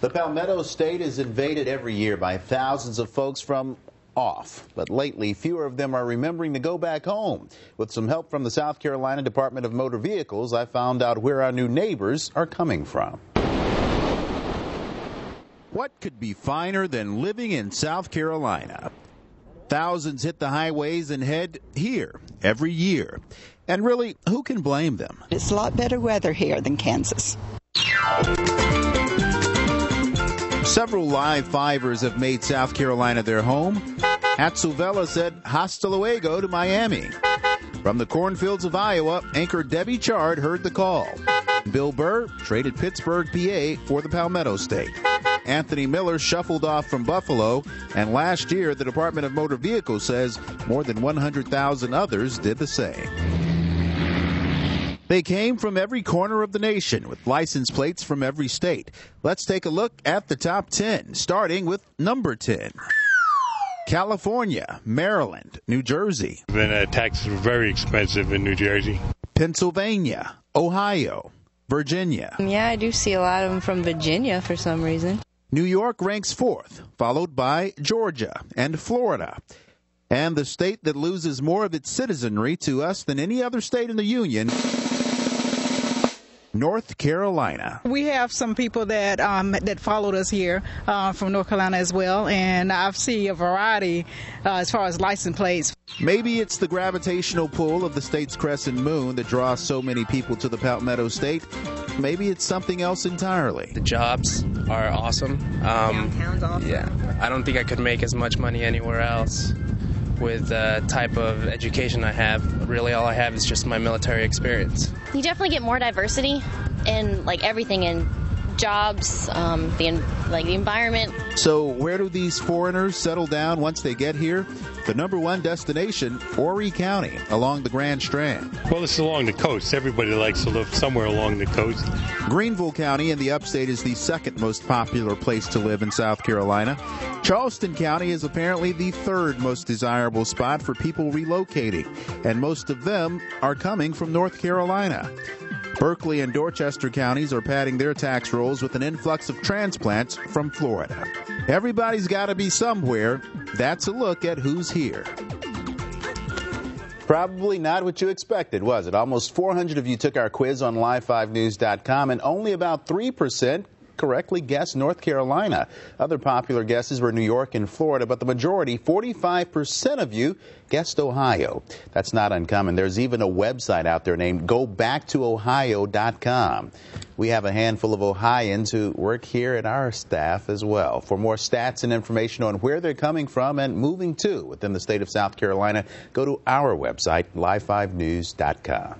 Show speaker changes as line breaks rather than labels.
The Palmetto State is invaded every year by thousands of folks from off, but lately fewer of them are remembering to go back home. With some help from the South Carolina Department of Motor Vehicles, I found out where our new neighbors are coming from. What could be finer than living in South Carolina? Thousands hit the highways and head here every year. And really, who can blame them?
It's a lot better weather here than Kansas.
Several live fivers have made South Carolina their home. Atsuvela said hasta luego to Miami. From the cornfields of Iowa, anchor Debbie Chard heard the call. Bill Burr traded Pittsburgh, PA for the Palmetto State. Anthony Miller shuffled off from Buffalo, and last year the Department of Motor Vehicles says more than 100,000 others did the same. They came from every corner of the nation with license plates from every state. Let's take a look at the top 10, starting with number 10. California, Maryland, New Jersey.
Taxes were very expensive in New Jersey.
Pennsylvania, Ohio, Virginia.
Yeah, I do see a lot of them from Virginia for some reason.
New York ranks 4th, followed by Georgia and Florida. And the state that loses more of its citizenry to us than any other state in the Union, North Carolina.
We have some people that that followed us here from North Carolina as well, and I've seen a variety as far as license plates.
Maybe it's the gravitational pull of the state's crescent moon that draws so many people to the Palmetto State. Maybe it's something else entirely.
The jobs are awesome.
Downtown's awesome.
Yeah, I don't think I could make as much money anywhere else with the type of education I have. Really, all I have is just my military experience.
You definitely get more diversity in everything, in jobs, the environment.
So where do these foreigners settle down once they get here? The number one destination, Horry County, along the Grand Strand.
Well, it's along the coast. Everybody likes to live somewhere along the coast.
Greenville County in the upstate is the second most popular place to live in South Carolina. Charleston County is apparently the third most desirable spot for people relocating, and most of them are coming from North Carolina. Berkeley and Dorchester counties are padding their tax rolls with an influx of transplants from Florida. Everybody's got to be somewhere. That's a look at who's here. Probably not what you expected, was it? Almost 400 of you took our quiz on live5news.com, and only about 3% correctly guessed North Carolina. Other popular guesses were New York and Florida, but the majority, 45% of you, guessed Ohio. That's not uncommon. There's even a website out there named GoBackToOhio.com. We have a handful of Ohioans who work here at our staff as well. For more stats and information on where they're coming from and moving to within the state of South Carolina, go to our website, live5news.com.